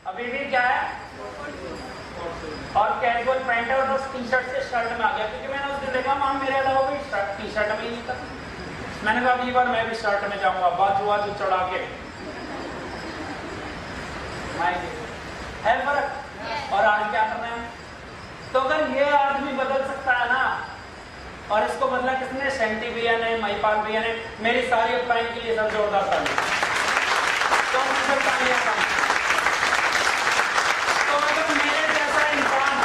अभी भी क्या है और कैजुअल पैंट है और बस टी शर्ट से शर्ट में आ गया, क्योंकि मैंने उस दिन देखा मां मेरे अलावा कोई टी शर्ट में ही नहीं था। मैंने कहा अगली बार मैं भी शर्ट में जाऊंगा, बाजू बाजू चढ़ा के। है फर्क। और आज क्या करना है? तो अगर ये आदमी बदल सकता है ना, और इसको बदला किसने? सेंटी भैया ने, महिपाल भैया ने। मेरी सारी अप्लाई के लिए सर जोरदार ताली। तो अगर मेरे जैसा इंसान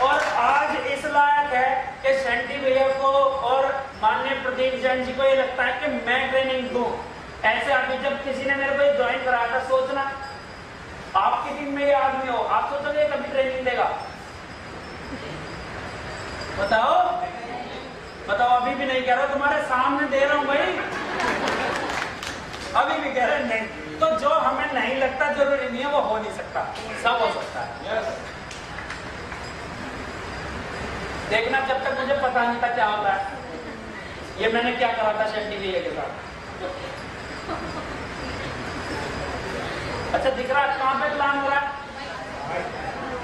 और आज इस लायक है कि सेंटी भैया को और माननीय प्रदीप जैन जी को ये लगता है कि मैं ट्रेनिंग दूं, ऐसे आदमी जब किसी ने मेरे को ज्वाइन कराया था, सोचना आपकी टीम में ये आदमी हो, आप सोचोगे कभी ट्रेनिंग देगा? बताओ बताओ। अभी भी नहीं कह रहा, तुम्हारे सामने दे रहा हूं भाई, अभी भी कह रहे नहीं। तो जो हमें नहीं लगता जरूरी नहीं है वो हो नहीं सकता, सब हो सकता है। देखना, जब तक मुझे पता नहीं था क्या होता है, ये मैंने क्या करा था शेट्टी भैया के साथ। अच्छा दिख रहा है कहां पे प्लान हो रहा है?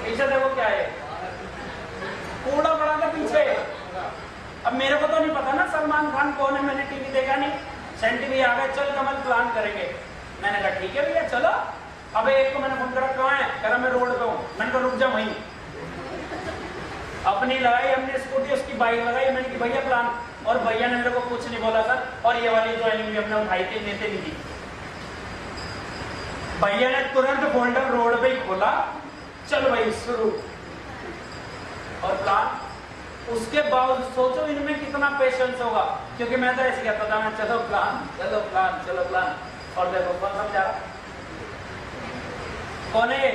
पीछे देखो क्या है, कूड़ा पड़ा था पीछे। अब मेरे को तो नहीं पता ना सलमान खान कौन है, मैंने टीवी देखा नहीं। सेंटी भी आ गए, चल कमल प्लान करेंगे। मैंने कहा ठीक है भैया चलो। अब एक को मैंने फोन करा, कहाँ है? कह रहा मैं रोड पे हूँ। मैंने कहा रुक जा वहीं। अपनी लगाई हमने स्कूटी, उसकी बाइक लगाई। मैंने कहा भैया प्लान, और भैया ने मेरे को कुछ नहीं बोला सर। और ये वाली ज्वाइनिंग भी हमने उठाई थी, नेते नहीं दी। भैया ने तुरंत फोल्डर रोड पे ही खोला, चल भाई शुरू। और प्लान, उसके बाद सोचो इनमें कितना पेशेंस होगा, क्योंकि मैं तो ऐसे कहता था, मैं चलो प्लान चलो प्लान चलो प्लान। और देखो कौन समझा रहा, कौन है?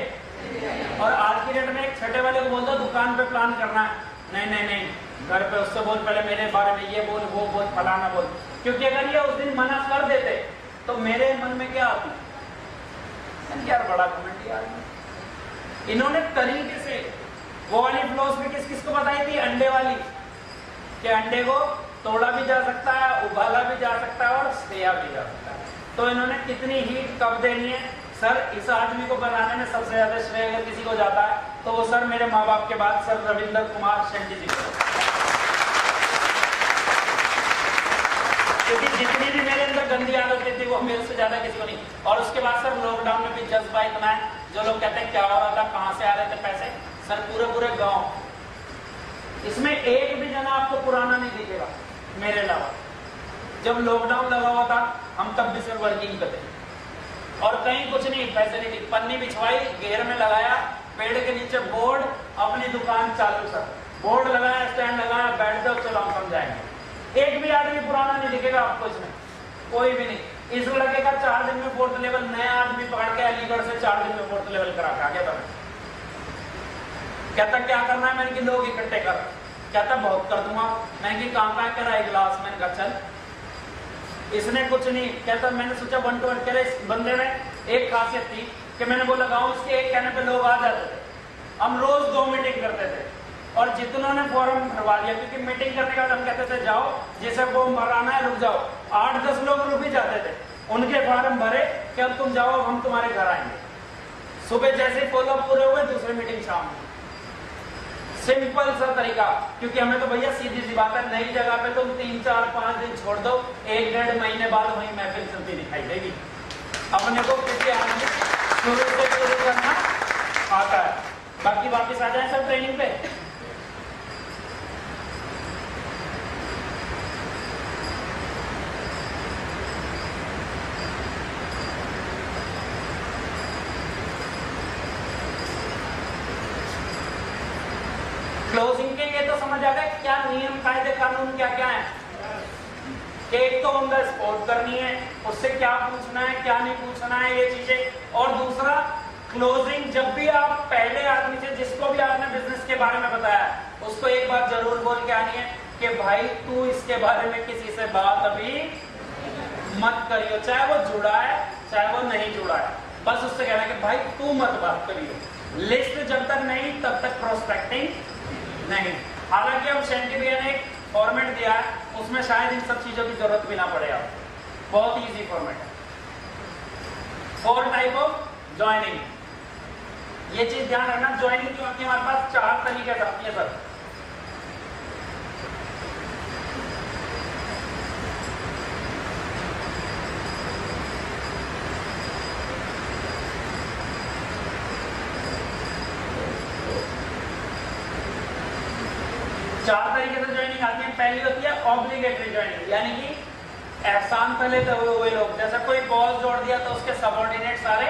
और आज की डेट में एक छठे वाले को बोल दो दुकान पे प्लान करना है, नहीं नहीं नहीं, घर पे उससे बोल, पहले मेरे बारे में ये बोल, वो बोल, फलाना बोल। क्योंकि अगर ये उस दिन मना कर देते तो मेरे मन में क्या आती यार, बड़ा कमेंट यार। इन्होंने तरीके से वो वाली फिलॉसफी किस किस को बताई थी? अंडे वाली, कि अंडे को तोड़ा भी जा सकता है, उबाला भी जा सकता है और सेया भी जा सकता है। तो इन्होंने कितनी हीट कब देनी है? सर इस आदमी को बनाने में सबसे ज्यादा श्रेय अगर किसी को जाता है तो वो सर मेरे माँ बाप के बाद सर रविंद्र कुमार शेट्टी जी को। क्योंकि जितनी भी मेरे अंदर गंदी आदतें थी वो मेरे से ज्यादा किसी को नहीं। और उसके बाद सर लॉकडाउन में भी जज्बा इतना है, जो लोग कहते हैं क्या हो रहा था, कहाँ से आ रहे थे पैसे, सर पूरे पूरे गांव, इसमें एक भी जना आपको पुराना नहीं दिखेगा मेरे अलावा। जब लॉकडाउन लगा हुआ था हम तब भी सर वर्किंग करते, और कहीं कुछ नहीं, पैसे नहीं, पन्नी बिछवाई, घेर में लगाया, पेड़ के नीचे बोर्ड, अपनी दुकान चालू। सर बोर्ड लगाया, स्टैंड लगाया, बैठ जाओ, चलो हम समझाएंगे। एक भी आदमी पुराना नहीं दिखेगा आपको इसमें, कोई भी नहीं। इस लड़के का 4 दिन में 4th लेवल, नया आदमी पकड़ के अलीगढ़ से 4 दिन में 4th लेवल करा के आ गया था। कहता क्या करना है? मैंने कि लोग इकट्ठे कर। कहता बहुत कर दूंगा। मैंने कि कहाँ कहाँ करा? एक गिलास। मैंने कहा चल। इसने कुछ नहीं, कहता मैंने सोचा 1 to 1 करे। इस बंदे में एक खासियत थी कि मैंने बोला गाँव इसके एक कहने पे लोग आ जाते थे। हम रोज 2 मीटिंग करते थे, और जितनों ने फॉर्म भरवा लिया, क्योंकि मीटिंग करने के बाद हम कहते थे जाओ जिसे फॉर्म भराना है रुक जाओ। 8-10 लोग रुक ही जाते थे, उनके फॉर्म भरे कि अब तुम जाओ, अब हम तुम्हारे घर आएंगे। सुबह जैसे ही फॉलोअप पूरे हुए, दूसरी मीटिंग शाम में। सिंपल सा तरीका, क्योंकि हमें तो भैया सीधी सी बात है, नई जगह पे तुम 3-4-5 दिन छोड़ दो, 1-1.5 महीने बाद वही महफिल चलती दिखाई देगी अपने को, क्योंकि आदमी शुरू से शुरू करना आता है। बाकी वापिस आ जाए सर ट्रेनिंग पे। क्लोजिंग के ये तो समझ आ गया क्या नियम कायदे कानून क्या क्या है। एक तो ऑन द स्पॉट करनी है, उससे क्या पूछना है क्या नहीं पूछना है ये चीजें। और दूसरा क्लोजिंग, जब भी आप पहले आदमी से जिसको भी आपने बिजनेस के बारे में बताया उसको एक बात जरूर बोल के आनी है कि भाई तू इसके बारे में किसी से बात अभी मत करियो, चाहे वो जुड़ा है चाहे वो नहीं जुड़ा है। बस उससे कहना कि भाई तू मत बात करियो। लिस्ट जब तक नहीं तब तक प्रोस्पेक्टिंग नहीं। हालांकि हम सेंटी भैया ने एक फॉर्मेट दिया है उसमें शायद इन सब चीजों की जरूरत भी ना पड़े आपको, बहुत इजी फॉर्मेट है। 4 टाइप ऑफ ज्वाइनिंग, ये चीज ध्यान रखना, ज्वाइनिंग की होती है हमारे पास 4 तरीके से आती है सर। चार तरीके से ज्वाइनिंग आती है। पहली होती है ऑब्लिगेटरी ज्वाइनिंग, यानी कि एहसान पहले तो हुए लोग, जैसा कोई बॉस जोड़ दिया तो उसके सबऑर्डिनेट सारे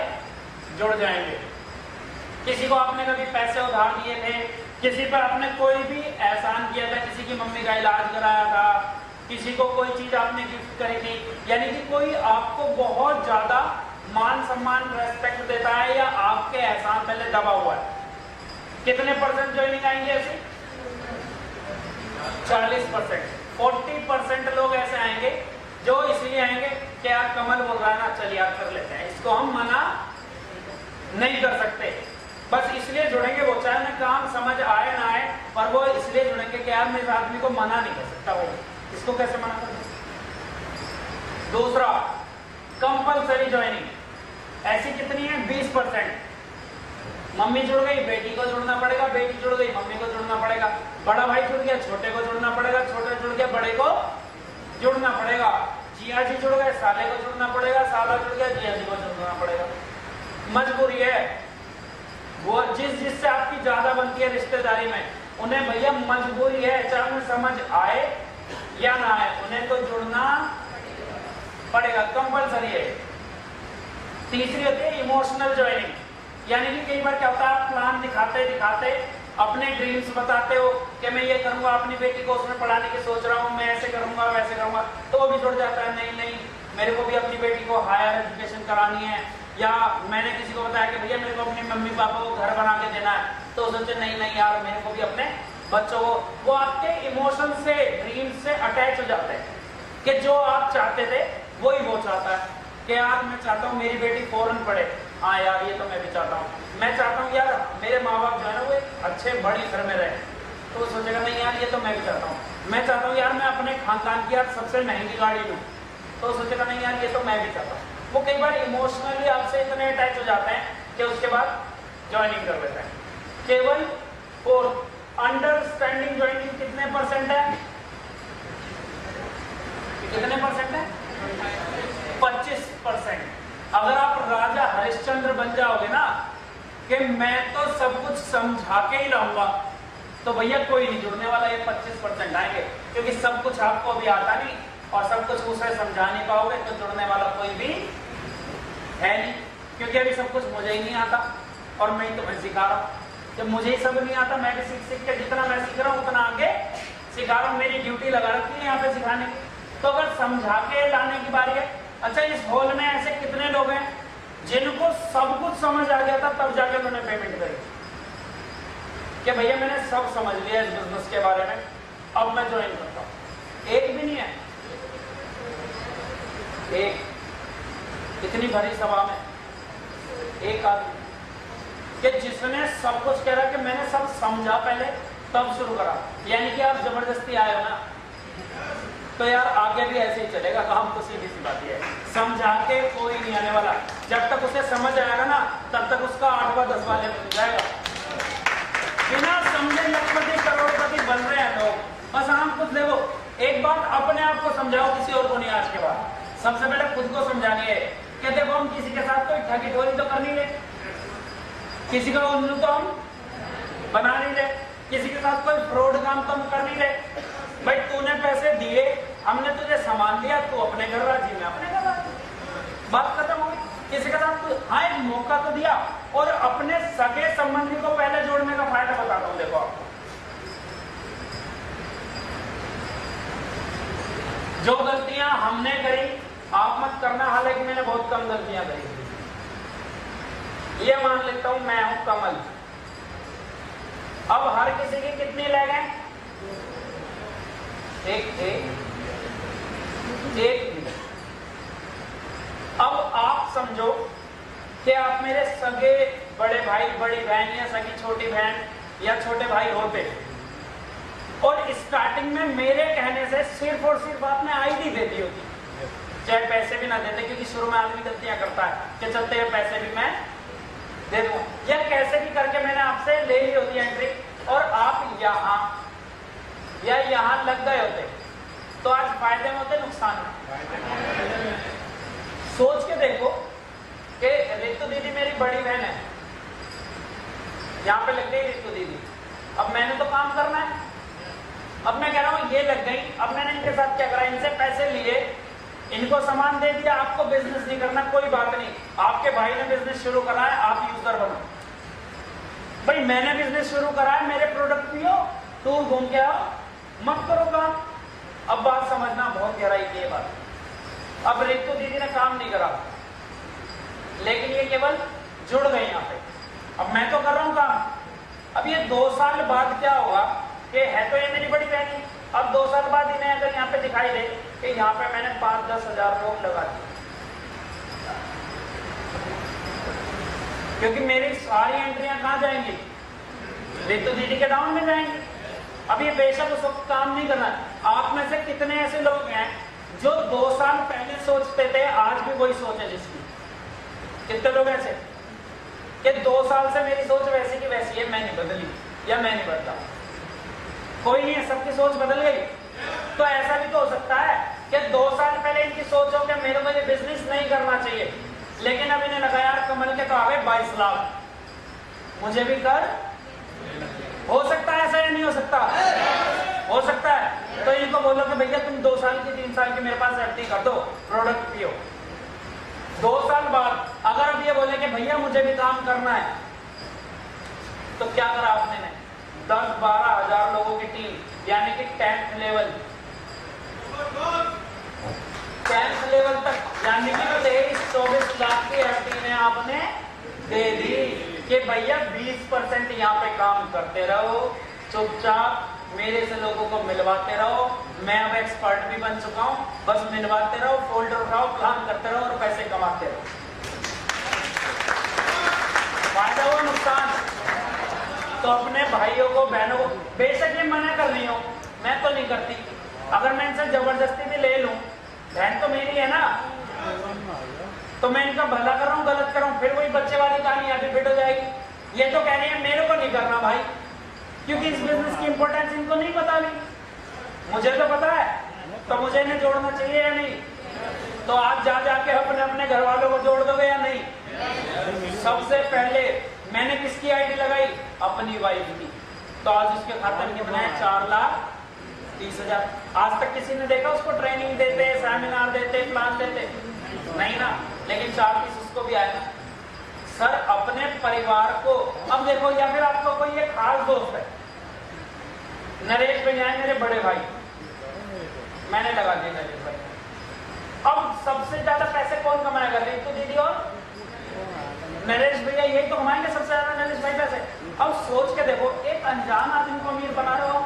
जुड़ जाएंगे। किसी को आपने कभी पैसे उधार दिए थे, किसी पर आपने कोई भी एहसान किया था, किसी की मम्मी का इलाज कराया था, किसी को कोई चीज आपने गिफ्ट करी थी, यानी कि कोई आपको बहुत ज्यादा मान सम्मान रेस्पेक्ट देता है या आपके एहसान पहले दबा हुआ है, कितने परसेंट ज्वाइनिंग आएंगे ऐसी? 40%। 40% लोग ऐसे आएंगे जो इसलिए आएंगे कि यार कमल बोल रहा है ना, चल यार कर लेते हैं, इसको हम मना नहीं कर सकते, बस इसलिए जुड़ेंगे। वो चाहे ना काम समझ आए ना आए, पर वो इसलिए जुड़ेंगे कि यार मैं इस आदमी को मना नहीं कर सकता, वो इसको कैसे मना कर सकता। दूसरा कंपल्सरी ज्वाइनिंग, ऐसी कितनी है? 20%। मम्मी जुड़ गई, बेटी को जुड़ना पड़ेगा, बेटी जुड़ गई, मम्मी को जुड़ना पड़ेगा, बड़ा भाई जुड़ गया, छोटे को जुड़ना पड़ेगा, छोटे जुड़ गया, बड़े को जुड़ना पड़ेगा, जिया जी जुड़ गए, साले को जुड़ना पड़ेगा, साला जुड़ गया, जिया जी को जुड़ना पड़ेगा। मजबूरी है, वो जिससे आपकी ज्यादा बनती है रिश्तेदारी में, उन्हें भैया मजबूरी है, चाहे उन्हें समझ आए या ना आए, उन्हें तो जुड़ना पड़ेगा, कंपल्सरी है। तीसरी होती है इमोशनल ज्वाइनिंग, यानी कि कई बार क्या होता है, आप प्लान दिखाते दिखाते अपने ड्रीम्स बताते हो कि मैं ये करूंगा, अपनी बेटी को उसमें पढ़ाने की सोच रहा हूँ, मैं ऐसे करूंगा वैसे करूंगा, तो वो भी जुड़ जाता है, नहीं नहीं मेरे को भी अपनी बेटी को हायर एजुकेशन करानी है, या मैंने किसी को बताया कि भैया मेरे को अपने मम्मी पापा को घर बना के देना है, तो सोचे नहीं नहीं यार मेरे को भी अपने बच्चों को, वो आपके इमोशन से ड्रीम से अटैच हो जाते हैं कि जो आप चाहते थे वही वो चाहता है, कि यार मैं चाहता हूँ मेरी बेटी फौरन पढ़े, हाँ यार ये तो मैं भी चाहता हूँ, मैं चाहता हूँ यार मेरे माँ बाप जो है ना वो अच्छे बड़े घर में रहे, तो वो सोचेगा नहीं यार ये तो मैं भी चाहता हूँ, मैं चाहता हूँ यार मैं अपने खानदान की यार सबसे महंगी गाड़ी लूँ, तो वो सोचेगा नहीं यार ये तो मैं भी चाहता हूँ। वो कई बार इमोशनली आपसे इतने अटैच हो जाते हैं कि उसके बाद ज्वाइनिंग कर लेते हैं। केवल और अंडरस्टैंडिंग ज्वाइनिंग कितने परसेंट है? कितने परसेंट है? 25%। अगर आप राजा हरिश्चंद्र बन जाओगे ना कि मैं तो सब कुछ समझा के ही लाऊंगा, तो भैया कोई नहीं जुड़ने वाला, ये 25% आएंगे, क्योंकि सब कुछ आपको अभी आता नहीं और सब कुछ उसे समझा नहीं पाओगे, तो जुड़ने वाला कोई भी है नहीं, क्योंकि अभी सब कुछ मुझे ही नहीं आता और मैं ही तुम्हें सिखा रहा हूँ। जब मुझे ही सब नहीं आता, मैं भी सीख सीख के जितना मैं सीख रहा हूँ उतना आगे सिखा रहा हूँ, मेरी ड्यूटी लगा रखी है यहाँ पे सिखाने की। तो अगर समझा के लाने की बारी है, अच्छा इस हॉल में ऐसे कितने लोग हैं जिनको सब कुछ समझ आ गया था तब जाके उन्होंने पेमेंट करी कि भैया मैंने सब समझ लिया इस बिजनेस के बारे में, अब मैं ज्वाइन करता हूँ? एक भी नहीं है, एक इतनी भरी सभा में एक आदमी कि जिसने सब कुछ कह रहा कि मैंने सब समझा पहले तब शुरू करा, यानी कि आप जबरदस्ती आए हो ना, तो यार आगे भी ऐसे ही चलेगा काम, तो सीधी सी बात है, समझा के कोई नहीं आने वाला, जब तक उसे समझ आएगा ना तब तक उसका 8वां 10वां लेवल मिल जाएगा। बिना समझे लखपति करोड़पति बन रहे हैं लोग, बस हम खुद देखो, एक बात अपने आप को समझाओ, किसी और को नहीं। आज के बाद सबसे पहले खुद को समझानी है कि देखो हम किसी के साथ कोई ठगी ठोरी तो कर नहीं ले, किसी का उल्लू तो हम बना नहीं ले, किसी के साथ कोई फ्रॉड काम तो हम कर नहीं ले। भाई तूने पैसे दिए, हमने तुझे सामान दिया, तू अपने घर राजी, मैं अपने घर राजी, बात खत्म हो गई। किसी के साथ हाँ एक मौका तो दिया, और अपने सगे संबंधी को पहले जोड़ने का फायदा बताता हूं, देखो आपको जो गलतियां हमने करी आप मत करना, हालांकि मैंने बहुत कम गलतियां करी, ये मान लेता हूं मैं हूं कमल। अब हर किसी की कितनी लैग है? एक। अब आप समझो कि आप मेरे सगे बड़े भाई बड़ी बहन या सगी छोटी बहन या छोटे भाई होते, और स्टार्टिंग में मेरे कहने से सिर्फ और सिर्फ आपने आईडी दे दी होती, चाहे पैसे भी ना देते, क्योंकि शुरू में आदमी गलतियां करता है कि चलते हैं पैसे भी मैं दे दूं, या कैसे भी करके मैंने आपसे ले ली होती एंट्री, और आप यहाँ या यहाँ लग गए होते, तो आज फायदे में होते नुकसान में। सोच के देखो कि रितु दीदी मेरी बड़ी बहन है, यहाँ पे लग गई रितु दीदी, अब मैंने तो काम करना है, अब मैं कह रहा हूँ ये लग गई, अब मैंने इनके साथ क्या करा, इनसे पैसे लिए, इनको सामान दे दिया, आपको बिजनेस नहीं करना, कोई बात नहीं, आपके भाई ने बिजनेस शुरू करा है, आप यूजर बनो। भाई मैंने बिजनेस शुरू करा है, मेरे प्रोडक्ट पियो, टूर घूम के आओ, मत करो काम। अब बात समझना, बहुत गहराई की बात। अब रितु दीदी ने काम नहीं करा, लेकिन ये केवल जुड़ गए यहाँ पे, अब मैं तो कर रहा हूँ काम। अब ये 2 साल बाद क्या होगा कि है तो ये मेरी बड़ी बहन, अब 2 साल बाद इन्हें अगर यहाँ पे दिखाई दे कि यहाँ पे मैंने 5-10 हजार लोग लगा दिए, क्योंकि मेरी सारी एंट्रियां कहाँ जाएंगी, रितु दीदी के डाउन में जाएंगी। अब ये बेशक उस वक्त काम नहीं करना। आप में से कितने ऐसे लोग हैं जो 2 साल पहले सोचते थे, आज भी वही सोच है जिसकी? कितने लोग ऐसे कि 2 साल से मेरी सोच वैसी की वैसी है, मैं नहीं बदली या मैं नहीं बदला? कोई नहीं है, सबकी सोच बदल गई। तो ऐसा भी तो हो सकता है कि 2 साल पहले इनकी सोच हो कि मेरे को ये बिजनेस नहीं करना चाहिए, लेकिन अब इन्हें लगा यार कमल के तो आ गए 22 लाख, मुझे भी कर। हो सकता है ऐसा या नहीं हो सकता? हो सकता है। तो इनको बोलो कि भैया तुम 2 साल की 3 साल की मेरे पास एफडी कर दो, प्रोडक्ट पियो। 2 साल बाद अगर अब ये बोले कि भैया मुझे भी काम करना है, तो क्या करा आपने? 10-12 हजार लोगों की टीम, यानी कि 10th लेवल तक, यानी कि 23-24 लाख की एफडी ने आपने दे दी कि भैया 20% यहाँ पे काम करते रहो, चुपचाप मेरे से लोगों को मिलवाते रहो। मैं अब एक्सपर्ट भी बन चुका हूँ, बस मिलवाते रहो, फोल्डर उठाओ, प्लान करते रहो और पैसे कमाते रहो। फायदा हो नुकसान? तो अपने भाइयों को, बहनों को, बेशक ये मना कर रही हो, मैं तो नहीं करती, अगर मैं इनसे जबरदस्ती भी ले लूं, बहन तो मेरी है ना, तो मैं इनका भला कर रहा हूँ, गलत कर रहा हूँ, फिर वही बच्चे वाली कहानी आगे फिट हो जाएगी। ये तो कह रही है मेरे को नहीं करना भाई, क्योंकि इस बिजनेस की इंपॉर्टेंस इनको नहीं पता भी, मुझे तो पता है, तो मुझे इन्हें जोड़ना चाहिए या नहीं? तो आप जा जाके अपने अपने घर वालों को जोड़ दोगे या नहीं? सबसे पहले मैंने किसकी आईडी लगाई? अपनी वाइफ की। तो आज उसके खाते में कितना है? 4,30,000। आज तक किसी ने देखा उसको ट्रेनिंग देते, सेमिनार देते, प्लान देते? नहीं ना, लेकिन 4,30 उसको भी आएगा। सर अपने परिवार को, अब देखो, या फिर आपको कोई एक खास दोस्त है, नरेश भैया है मेरे बड़े भाई, मैंने लगा दिया नरेश भाई। अब सबसे ज्यादा पैसे कौन कमाएगा? रितु दीदी और नरेश भैया, यही तो कमाएंगे सबसे ज्यादा, नरेश भाई पैसे। अब सोच के देखो, एक अनजान आदमी को अमीर बना रहे हो।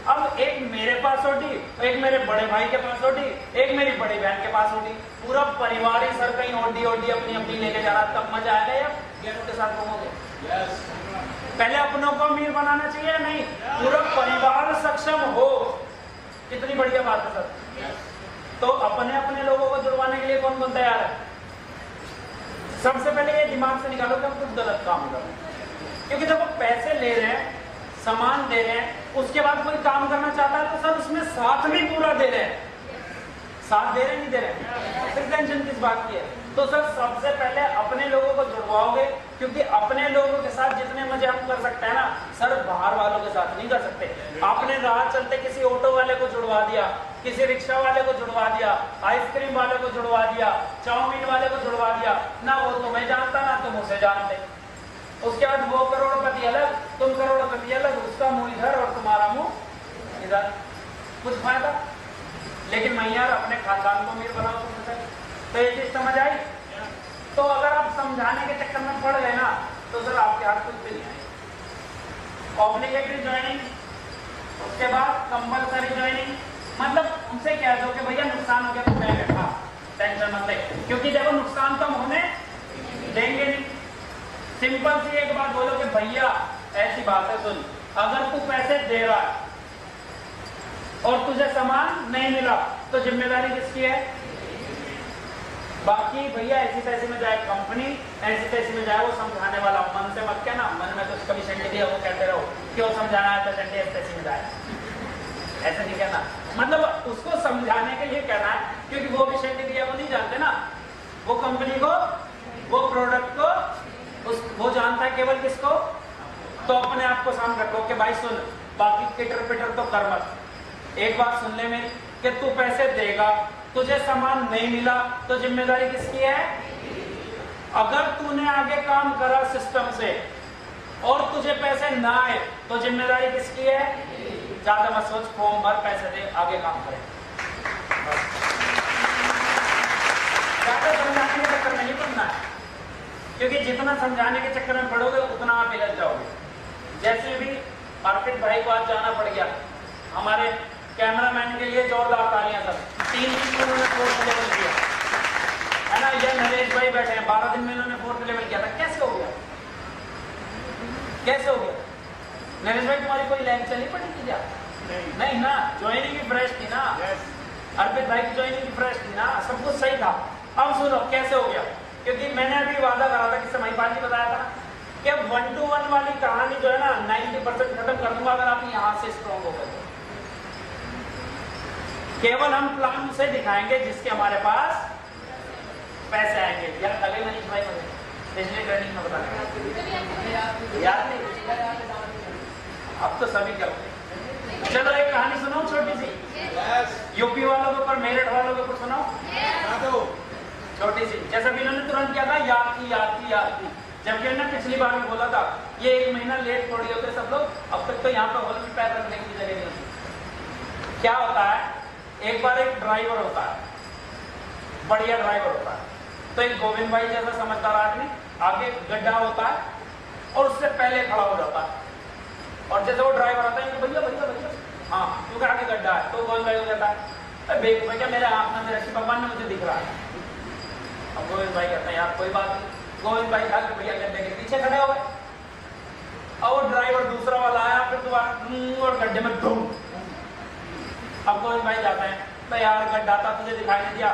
अब एक मेरे पास होती, एक मेरे बड़े भाई के पास होती, एक मेरी बड़ी बहन के पास होती, पूरा परिवार ही सर कहीं ओडी अपनी अपनी लेके जा रहा, तब मजा आएगा या गेटों के साथ घूमोगे? पहले अपनों को अमीर बनाना चाहिए, नहीं पूरा परिवार सक्षम हो, कितनी बढ़िया बात है सर। तो अपने अपने लोगों को जुड़वाने के लिए कौन कौन तैयार है? सबसे पहले ये दिमाग से निकालो कि हम कुछ गलत काम कर रहे हैं, क्योंकि जब आप पैसे ले रहे हैं, सामान दे रहे हैं, उसके बाद कोई काम करना चाहता है तो सर उसमें साथ भी पूरा दे रहे हैं। साथ दे रहे नहीं दे रहे, फिर टेंशन किस बात की है? तो सर सबसे पहले अपने लोगों को जुड़वाओगे, क्योंकि अपने लोगों के साथ जितने मजे हम कर सकते हैं ना सर, बाहर वालों के साथ नहीं कर सकते। आपने राह चलते किसी ऑटो वाले को जुड़वा दिया, किसी रिक्शा वाले को जुड़वा दिया, आइसक्रीम वाले को जुड़वा दिया, चाउमीन वाले को जुड़वा दिया, ना वो तुम्हें जानता ना तुम उसे जानते। उसके बाद वो करोड़पति अलग, तुम करोड़पति अलग, उसका मुंह इधर और तुम्हारा मुंह इधर, कुछ फायदा? लेकिन मैं यार अपने खानदान को अमीर बनाओ तो ये चीज समझ आई? तो अगर आप समझाने के चक्कर में पड़ गए ना तो सर आपके हाथ कुछ भी नहीं आए। ऑब्लिगेटरी ज्वाइनिंग, उसके बाद कंपलसरी ज्वाइनिंग, मतलब उनसे कह दो कि भैया नुकसान हो गया तो मैं बैठा, टेंशन मत ले, क्योंकि देखो नुकसान तो हम होने देंगे नहीं। सिंपल सी एक बात बोलो कि भैया ऐसी बात है, सुन, अगर तू पैसे दे रहा है और तुझे सामान नहीं मिला तो जिम्मेदारी किसकी है? बाकी भैया ऐसी तैसी में जाए कंपनी, ऐसी तैसी में जाए वो समझाने वाला, मन से मत कहना, मन में तो कभी शंटी दिया वो कहते रहो क्यों समझाना है तो शंटी ऐसी तैसी में जाए, ऐसा नहीं कहना। मतलब उसको समझाने के लिए कहना है, क्योंकि वो भी शंटी दिया वो नहीं जानते ना, वो कंपनी को, वो प्रोडक्ट को, वो जानता है केवल किसको। तो अपने आप को सामने रखो कि भाई सुन, बाकी किटर पिटर तो कर मत, एक बात सुन ले मेरी कि तू पैसे देगा, तुझे सामान नहीं मिला तो जिम्मेदारी किसकी है? अगर तूने आगे काम करा सिस्टम से और तुझे पैसे ना आए तो जिम्मेदारी किसकी है? ज्यादा मत सोच, फॉर्म भर, पैसे दे, आगे काम करें। ज्यादा समझाने के चक्कर में नहीं पड़ना है, क्योंकि जितना समझाने के चक्कर में पड़ोगे उतना आप हिलत जाओगे। जैसे भी अर्पित भाई को आज जाना पड़ गया, हमारे कैमरामैन के लिए जोरदार तालियां सब, 3 दिन में उन्होंने 4th लेवल किया है ना। ये नरेश भाई बैठे हैं, 12 दिन में इन्होंने 4th लेवल किया था। कैसे हो गया? कैसे हो गया? नरेश भाई तुम्हारी कोई लाइन चली पड़ी थी क्या? नहीं ना, ज्वाइनिंग भी फ्रेश थी ना। अर्पित भाई की ज्वाइनिंग भी फ्रेश थी ना, सब कुछ सही था। अब सुनो कैसे हो गया, क्योंकि मैंने अभी वादा करा था, किससे, महिपाल जी बताया था कि 1-to-1 वाली कहानी जो है ना 90% खत्म कर दूंगा अगर आप यहाँ से स्ट्रॉन्ग हो गए। केवल हम प्लान उसे दिखाएंगे जिसके हमारे पास पैसे आएंगे। यार अगले मनीष भाई मुझे पिछले ट्रेनिंग में बताया याद नहीं, अब तो सभी कर। चलो एक कहानी सुनाओ छोटी सी, यूपी वालों के ऊपर, मेरठ वालों के ऊपर सुनाओ छोटी सी। जैसा भी इन्होंने तुरंत किया था, याद की, जबकि उन्होंने पिछली बार भी बोला था ये 1 महीना लेट थोड़ी होते सब लोग, अब तक तो यहाँ पे हॉल में पैर रखने की जगह नहीं होती। क्या होता है, एक बार एक ड्राइवर होता है, बढ़िया ड्राइवर होता है, तो एक गोविंद भाई जैसा समझदार आदमी आगे गड्ढा होता है और उससे पहले खड़ा हो जाता है, और जैसे वो ड्राइवर आता है भैया भैया भैया हाँ क्योंकि आगे गड्ढा है, तो गोविंद भाई हो जाता है भैया मेरे आँख में मेरे भगवान में मुझे दिख रहा है। अब गोविंद भाई कहते हैं यार कोई बात नहीं, गोविंद भाई आगे भैया गड्ढे के पीछे खड़े हो गए, और वो ड्राइवर दूसरा वाला आया, फिर दोबारा और गड्ढे में धूम। अब गोविंद भाई जाते हैं, तो यार गड्ढा था तुझे दिखाई नहीं दिया,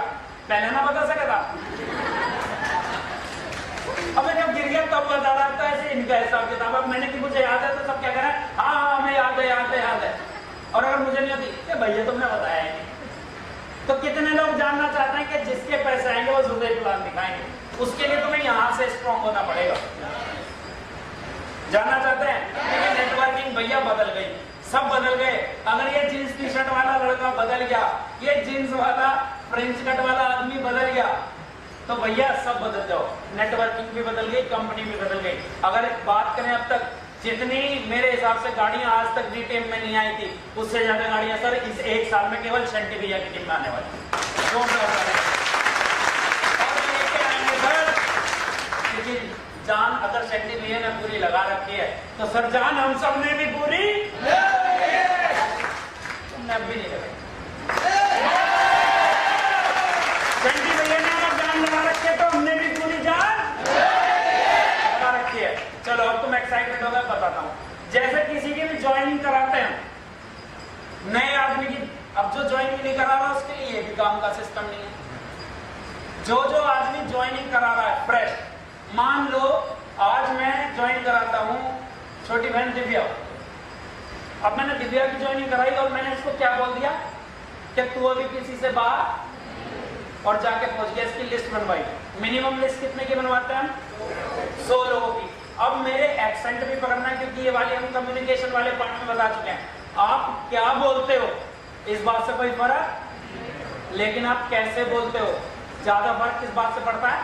पहले ना बता सका था। अब जब गिर गया तब बता रहा था, ऐसे इनका हिसाब किताब। अब मैंने कि मुझे याद है तो सब क्या करें, हाँ हमें याद है। और अगर मुझे नहीं होती भैया तुमने बताया है। तो कितने लोग जानना चाहते हैं कि जिसके पैसे आएंगे वो जुबे प्लान दिखाएंगे, उसके लिए तुम्हें यहाँ से स्ट्रॉन्ग होना पड़ेगा। जानना चाहते हैं? नेटवर्किंग भैया बदल गई, सब बदल गए। अगर ये जींस टी शर्ट वाला लड़का बदल गया, ये जींस वाला फ्रेंच कट वाला आदमी बदल गया, तो भैया सब बदल जाओ। नेटवर्किंग भी बदल गई, कंपनी भी बदल गई। अगर बात करें अब तक जितनी मेरे हिसाब से गाड़ियां आज तक डी टीम में नहीं आई थी, उससे ज्यादा गाड़ियां सर इस 1 साल में केवल शंटी भैया की टीम में आने वाली। जान अगर शंटी भैया ने पूरी लगा रखी है तो सर जान हम सब ने भी पूरी तुमने अब भी नहीं लगाई। शंटी भैया ने अगर जान लगा रखी है तो हमने भी पूरी जान लगा रखी है। चलो अब तुम एक्साइटेड हो गए, बताता हूँ। जैसे किसी की भी ज्वाइनिंग कराते हैं नए आदमी की, अब जो ज्वाइनिंग नहीं करा रहा उसके लिए ये भी काम का सिस्टम नहीं है। जो आदमी ज्वाइनिंग करा रहा है फ्रेश, मान लो आज मैं ज्वाइन कराता हूँ छोटी बहन दिव्या, अब मैंने दिव्या की ज्वाइनिंग कराई और मैंने इसको क्या बोल दिया कि तू अभी किसी से बाहर, और जाके पहुंच गया, इसकी लिस्ट बनवाई। मिनिमम लिस्ट कितने की बनवाते हैं हम? 100 लोगों की। अब मेरे एक्सेंट भी पकड़ना है, क्योंकि ये वाली हम कम्युनिकेशन वाले पार्ट में बता चुके हैं। आप क्या बोलते हो इस बात से कोई फर्क, लेकिन आप कैसे बोलते हो ज्यादा फर्क किस बात से पड़ता है।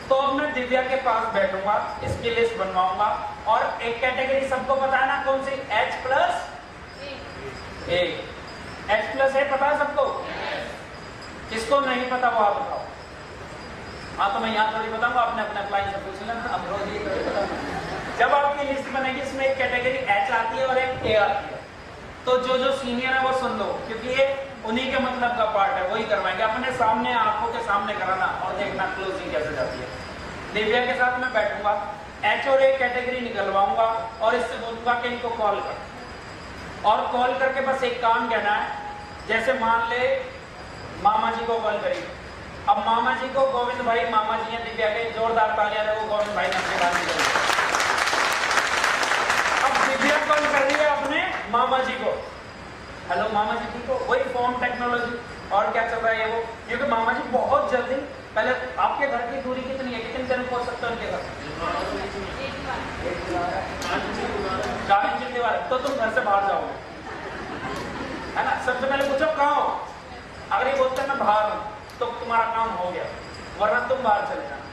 तो अब मैं दिव्या के पास बैठूंगा, इसकी लिस्ट बनवाऊंगा, और एक कैटेगरी सबको पता है ना कौन सी, H+A। H+A पता है सबको? किसको नहीं पता वो आप बताओ। हाँ तो मैं यहाँ थोड़ी बताऊंगा, अपने अप्लाई से पूछ लेना। अब रोज ही जब आपकी लिस्ट बनेगी इसमें एक कैटेगरी H आती है और एक A आती है, तो जो सीनियर है वो सुन लो, क्योंकि ये उन्हीं के मतलब का पार्ट है, वही करवाएंगे। अपने सामने आंखों के सामने कराना और देखना क्लोजिंग कैसे जाती है। दिव्या के साथ मैं बैठूंगा, H और A कैटेगरी निकलवाऊंगा और इससे बोलूंगा कि इनको कॉल कर। और कॉल करके बस एक काम कहना है, जैसे मान ले मामा जी को कॉल करिए। अब मामा जी को गोविंद भाई, मामा जी हैं दिव्या के, जोरदार तालियां दो गोविंद भाई ने बात करी। अब दिव्या कॉल कर रही है अपने मामा जी को, हेलो मामा जी ठीक हो, वही फोन टेक्नोलॉजी और क्या चल रहा है वो, क्योंकि मामा जी बहुत जल्दी, पहले आपके घर की दूरी कितनी है, कितने दिन पहुंच सकते हो उनके घर? 4 इंच दीवार, तो तुम घर से बाहर जाओगे, है ना? सबसे पहले पूछो कहाँ हो, अगर ये बोलते हैं मैं बाहर हूं तो तुम्हारा काम हो गया, वरना तुम बाहर चले जाना।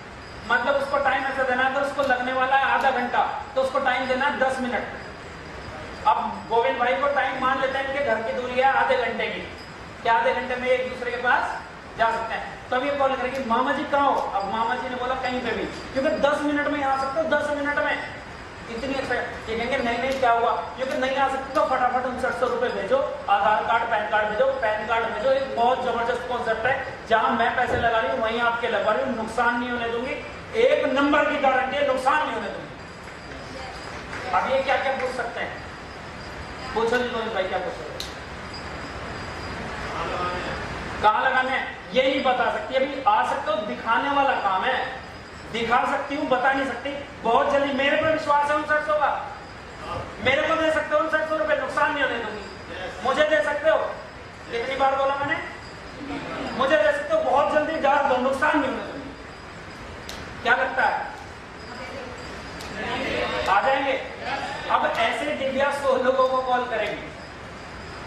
मतलब उसको टाइम ऐसा देना है, अगर उसको लगने वाला है आधा घंटा तो उसको टाइम देना है 10 मिनट। अब गोविंद भाई को टाइम मान लेते हैं, इनके घर की दूरी है आधे घंटे की, क्या आधे घंटे में एक दूसरे के पास जा सकते हैं? तो अब ये कॉल करेगी मामा जी कहाँ हो? अब मामा जी ने बोला कहीं पे भी, क्योंकि 10 मिनट में आ सकते हो, 10 मिनट में इतनी अच्छा। ये कहेंगे नहीं नहीं क्या हुआ, क्योंकि नहीं आ सकते तो फटाफट 6900 रुपए भेजो, आधार कार्ड पैन कार्ड भेजो, पैन कार्ड भेजो। एक बहुत जबरदस्त कॉन्सेप्ट है, जहां मैं पैसे लगा रही हूँ वहीं आपके लगवा रही हूँ, नुकसान नहीं होने दूंगी, 1 नंबर की गारंटी है, नुकसान नहीं होने दूंगी। अब ये क्या क्या पूछ सकते हैं, पूछो जी गोविंद भाई क्या पूछ सकते हैं? कहाँ लगाने हैं ये नहीं बता सकती, अभी आ सकते हो, दिखाने वाला काम है, दिखा सकती हूँ बता नहीं सकती। बहुत जल्दी, मेरे पर विश्वास है 5900 का, मेरे को दे सकते हो 5900 रुपए, नुकसान नहीं होने दूंगी। मुझे दे सकते हो, कितनी बार बोला मैंने, मुझे दे सकते हो, बहुत जल्दी डाल दो, नुकसान नहीं होने दूंगी। क्या लगता है आ जाएंगे? अब ऐसे दिव्या 100 लोगों को कॉल करेंगे,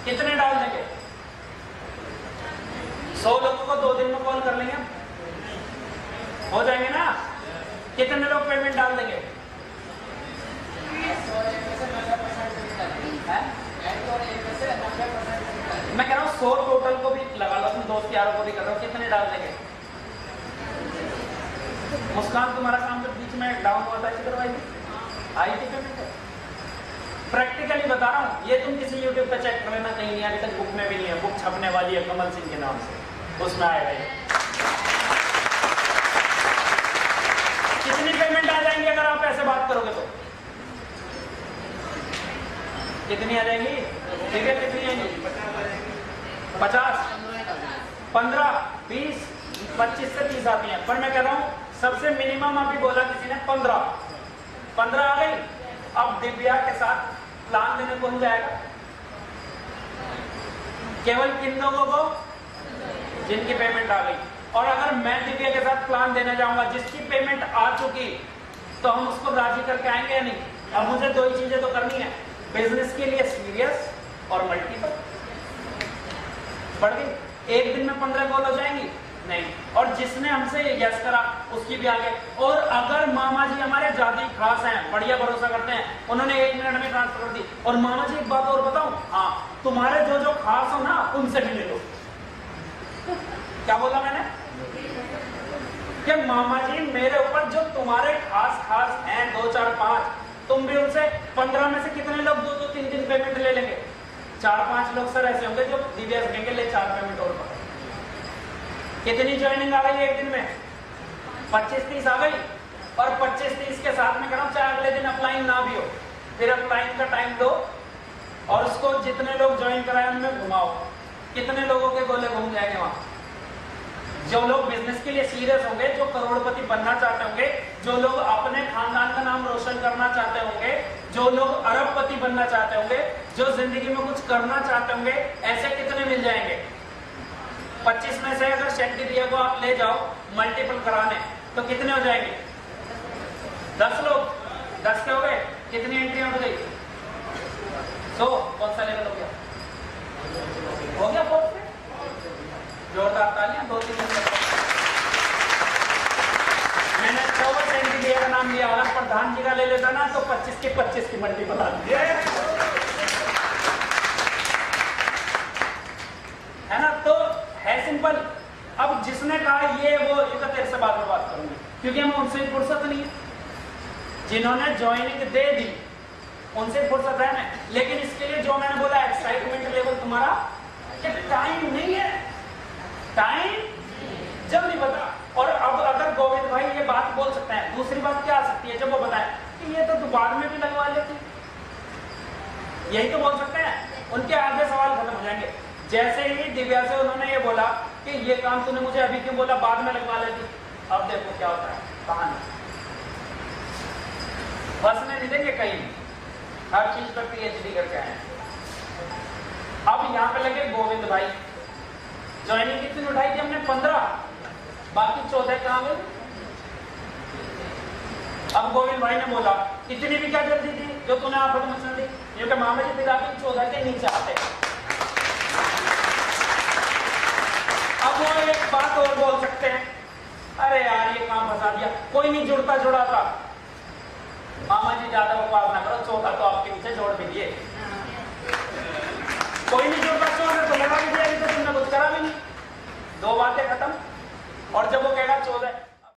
कितने डाल देंगे? 100 लोगों को 2 दिन में कॉल कर लेंगे, हो जाएंगे ना? कितने लोग पेमेंट डाल देंगे? मैं कह रहा हूँ 100 टोटल को भी लगा लो, अपने दोस्त यारों को भी कर रहा हूँ, कितने डाल देंगे? मुस्कान तुम्हारा काम जब बीच में डाउन हुआ था इसी करवाई थी, आई थी पेमेंट? प्रैक्टिकली बता रहा हूँ, ये तुम किसी यूट्यूब पे चेक कर लेना, कहीं नहीं, अभी तक बुक में भी नहीं है, बुक छपने वाली है कमल सिंह के नाम से, उसमें आएगा ये। कितनी पेमेंट आ जाएंगी अगर आप ऐसे बात करोगे तो? कितनी आ जाएंगी? ठीक है, कितनी आएंगी? 50, 15, 20, 25 से 30 आती हैं, पर मैं कह रहा हूं सबसे मिनिमम अभी बोला किसी ने 15 आ गई। अब दिव्या के साथ प्लान देने कौन जाएगा? केवल किन लोगों को? जिनकी पेमेंट आ गई। और अगर मैं दिव्या के साथ प्लान देने जाऊंगा जिसकी पेमेंट आ चुकी, तो हम उसको राजी करके आएंगे या नहीं? अब मुझे 2 ही चीजें तो करनी है, बिजनेस के लिए सीरियस और मल्टीपल। बढ़ गई, एक दिन में 15 कॉल हो जाएंगी? नहीं। और जिसने हमसे यस करा उसकी भी आगे। और अगर मामा जी हमारे ज्यादा ही खास हैं, बढ़िया भरोसा करते हैं, उन्होंने 1 मिनट में ट्रांसफर कर दी। और मामा जी एक बात और बताऊं, हाँ, तुम्हारे जो जो खास हो ना उनसे भी ले लो। क्या बोला मैंने? कि मामा जी मेरे ऊपर जो तुम्हारे खास हैं 2, 4, 5, तुम भी उनसे 15 में से कितने लोग 2, 3 पेमेंट ले लेंगे? 4-5 लोग सर ऐसे होंगे जो दिव्या कहेंगे ले 4 पेमेंट और पकड़। कितनी ज्वाइनिंग आ गई एक दिन में? 25-30 आ गई। और 25-30 के साथ में करो, चाहे अगले दिन अपलाइन ना भी हो, फिर अपलाइन का टाइम दो और उसको जितने लोग ज्वाइन कराए उनमें घुमाओ। कितने लोगों के गोले घूम जाएंगे वहां? जो लोग बिजनेस के लिए सीरियस होंगे, जो करोड़पति बनना चाहते होंगे, जो लोग अपने खानदान का नाम रोशन करना चाहते होंगे, जो लोग अरबपति बनना चाहते होंगे, जो जिंदगी में कुछ करना चाहते होंगे, ऐसे कितने मिल जाएंगे? 25 में से अगर शेट्टी को आप ले जाओ मल्टीपल कराने तो कितने हो जाएंगे? 10 लोग। 10 के हो गए, कितनी एंट्री हो गई? 100। कौन सा लेवल हो गया? हो गया 4 पे। जोरदार तालियां, 2-3 मैंने 100 एंट्री का नाम लिया, अगर प्रधान जी का ले लेता ना तो 25 की 25 की मल्टीपल आती है ना? तो है सिंपल। अब जिसने कहा ये वो, ये तो तेरे से बाद में बात करूंगी क्योंकि हमें उनसे फुर्सत नहीं है। जिन्होंने ज्वाइनिंग दे दी उनसे फुर्सत है ना, लेकिन इसके लिए जो मैंने बोला एक्साइटमेंट लेवल तुम्हारा, कि टाइम नहीं है, टाइम जल्दी बता। और अब अगर गोविंद भाई ये बात बोल सकते हैं, दूसरी बात क्या आ सकती है जब वो बताए कि ये तो बाद में भी लगवा लेती, यही तो बोल सकते हैं उनके आधे सवाल खत्म हो जाएंगे। जैसे ही दिव्या से उन्होंने ये बोला कि ये काम तूने मुझे अभी क्यों बोला, बाद में लगवा लेती, अब देखो क्या होता है कहानी। फंसने नहीं देंगे कहीं, हर चीज पर PhD करके आए। अब यहाँ पे लगे गोविंद भाई, ज्वाइनिंग कितनी उठाई थी हमने 15, बाकी 14 कहाँ गए। अब गोविंद भाई ने बोला इतनी भी क्या जल्दी थी जो तूने आफत मचल दी, क्योंकि मामा जी फिर आपकी 14 के नीचे आते। अब वो एक बात और बोल सकते हैं, अरे यार ये काम फंसा दिया, कोई नहीं जुड़ता जुड़ा था। मामा जी ज्यादा बकवास ना करो, 14 तो आपके नीचे जोड़ भी दिए, कोई नहीं जुड़ता, 14 तो लगा भी दिया, तो तुमने कुछ करा भी नहीं। 2 बातें खत्म।